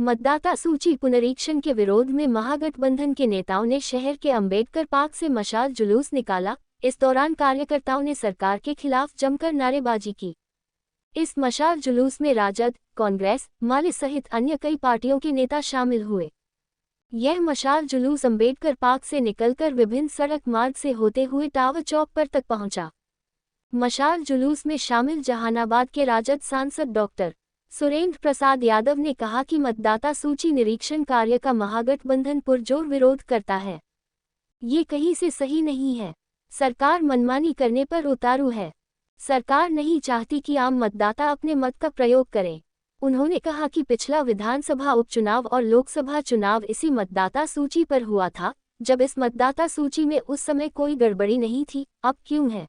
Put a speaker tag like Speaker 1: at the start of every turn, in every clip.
Speaker 1: मतदाता सूची पुनरीक्षण के विरोध में महागठबंधन के नेताओं ने शहर के अंबेडकर पार्क से मशाल जुलूस निकाला। इस दौरान कार्यकर्ताओं ने सरकार के खिलाफ जमकर नारेबाजी की। इस मशाल जुलूस में राजद, कांग्रेस, माले सहित अन्य कई पार्टियों के नेता शामिल हुए। यह मशाल जुलूस अंबेडकर पार्क से निकलकर विभिन्न सड़क मार्ग से होते हुए टावर चौक पर तक पहुंचा। मशाल जुलूस में शामिल जहानाबाद के राजद सांसद डॉक्टर सुरेंद्र प्रसाद यादव ने कहा कि मतदाता सूची निरीक्षण कार्य का महागठबंधन पुरजोर विरोध करता है। ये कहीं से सही नहीं है। सरकार मनमानी करने पर उतारू है। सरकार नहीं चाहती कि आम मतदाता अपने मत का प्रयोग करें। उन्होंने कहा कि पिछला विधानसभा उपचुनाव और लोकसभा चुनाव इसी मतदाता सूची पर हुआ था, जब इस मतदाता सूची में उस समय कोई गड़बड़ी नहीं थी। अब क्यों है?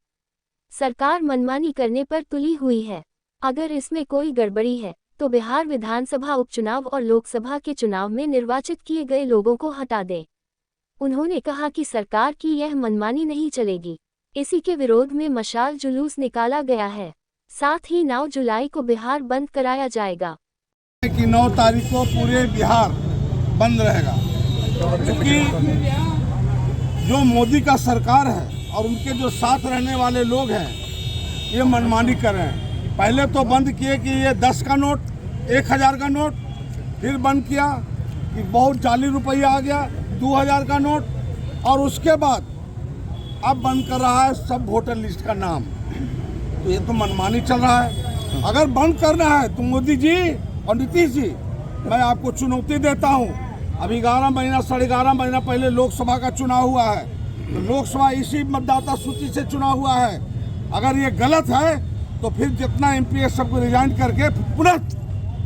Speaker 1: सरकार मनमानी करने पर तुली हुई है। अगर इसमें कोई गड़बड़ी है तो बिहार विधानसभा उपचुनाव और लोकसभा के चुनाव में निर्वाचित किए गए लोगों को हटा दे। उन्होंने कहा कि सरकार की यह मनमानी नहीं चलेगी। इसी के विरोध में मशाल जुलूस निकाला गया है। साथ ही 9 जुलाई को बिहार बंद कराया जाएगा।
Speaker 2: कि 9 तारीख को पूरे बिहार बंद रहेगा, क्योंकि जो मोदी का सरकार है और उनके जो साथ रहने वाले लोग हैं ये मनमानी कर रहे हैं। पहले तो बंद किए कि ये 10 का नोट, 1000 का नोट, फिर बंद किया कि बहुत जाली रुपया आ गया 2000 का नोट, और उसके बाद अब बंद कर रहा है सब वोटर लिस्ट का नाम। तो ये तो मनमानी चल रहा है। अगर बंद करना है तो मोदी जी और नीतीश जी, मैं आपको चुनौती देता हूँ। अभी 11 महीना 11.5 महीना पहले लोकसभा का चुनाव हुआ है, तो लोकसभा इसी मतदाता सूची से चुनाव हुआ है। अगर ये गलत है तो फिर जितना MP है सबको रिजाइन करके पुनः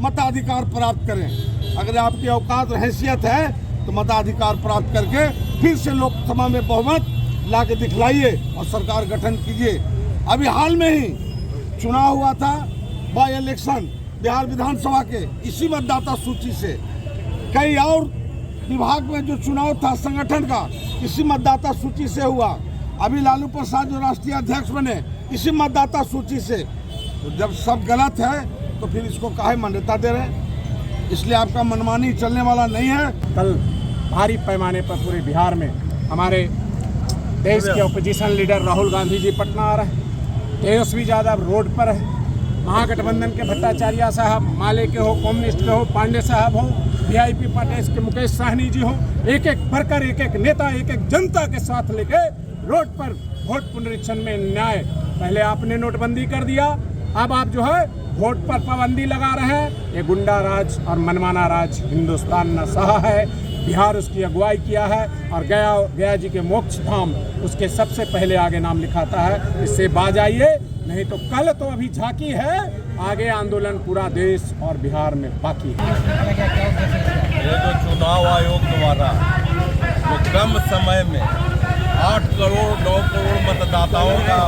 Speaker 2: मताधिकार प्राप्त करें। अगर आपकी औकात और हैसियत है तो मताधिकार प्राप्त करके फिर से लोकसभा में बहुमत ला के दिखलाइए और सरकार गठन कीजिए। अभी हाल में ही चुनाव हुआ था, बाई इलेक्शन बिहार विधानसभा के, इसी मतदाता सूची से। कई और विभाग में जो चुनाव था संगठन का, इसी मतदाता सूची से हुआ। अभी लालू प्रसाद जो राष्ट्रीय अध्यक्ष बने, इसी मतदाता सूची से। तो जब सब गलत है तो फिर इसको काहे मान्यता दे रहे? इसलिए आपका मनमानी चलने वाला नहीं है।
Speaker 3: कल भारी पैमाने पर पूरे बिहार में हमारे देश के अपोजिशन लीडर राहुल गांधी जी पटना आ रहे हैं। तेजस्वी यादव रोड पर है। महागठबंधन के भट्टाचार्य साहब, माले के हो, कम्युनिस्ट के हो, पांडे साहब हो, VIP पार्टी के मुकेश साहनी जी हो, एक एक भरकर एक एक नेता एक एक जनता के साथ लेके रोड पर वोट पुनरीक्षण में न्याय। पहले आपने नोटबंदी कर दिया, अब आप जो है वोट पर पाबंदी लगा रहे हैं। ये गुंडा राज और मनमाना राज हिंदुस्तान न सहा है। बिहार उसकी अगुवाई किया है और गया जी के मोक्ष धाम उसके सबसे पहले आगे नाम लिखाता है। इससे बाज आइए, नहीं तो कल तो अभी झांकी है, आगे आंदोलन पूरा देश और बिहार में बाकी है।
Speaker 4: ये जो चुनाव आयोग द्वारा जो कम समय में 8 करोड़ 9 करोड़ मतदाताओं का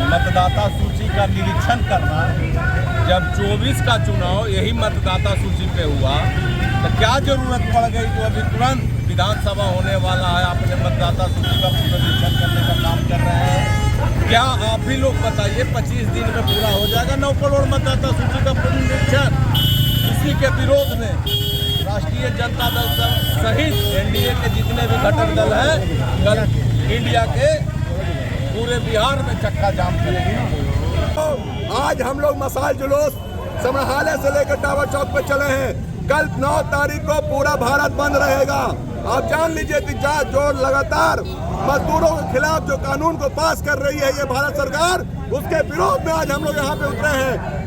Speaker 4: मतदाता सूची का निरीक्षण करना, जब 24 का चुनाव यही मतदाता सूची पे हुआ तो क्या जरूरत पड़ गई? तो अभी तुरंत विधानसभा होने वाला है, अपने मतदाता सूची का पुनरीक्षण करने का काम कर रहे हैं। क्या आप भी लोग बताइए, 25 दिन में पूरा हो जाएगा 9 करोड़ मतदाता सूची का पुनरीक्षण? इसी के विरोध में राष्ट्रीय जनता दल सहित NDA के जितने भी घटक दल हैं, कल इंडिया के पूरे बिहार में चक्का जाम करेंगे।
Speaker 5: आज हम लोग मशाल जुलूस संग्रहालय से लेकर टावर चौक पर चले हैं। कल 9 तारीख को पूरा भारत बंद रहेगा। आप जान लीजिए कि जो लगातार मजदूरों के खिलाफ जो कानून को पास कर रही है ये भारत सरकार, उसके विरोध में आज हम लोग यहाँ पे उतरे हैं।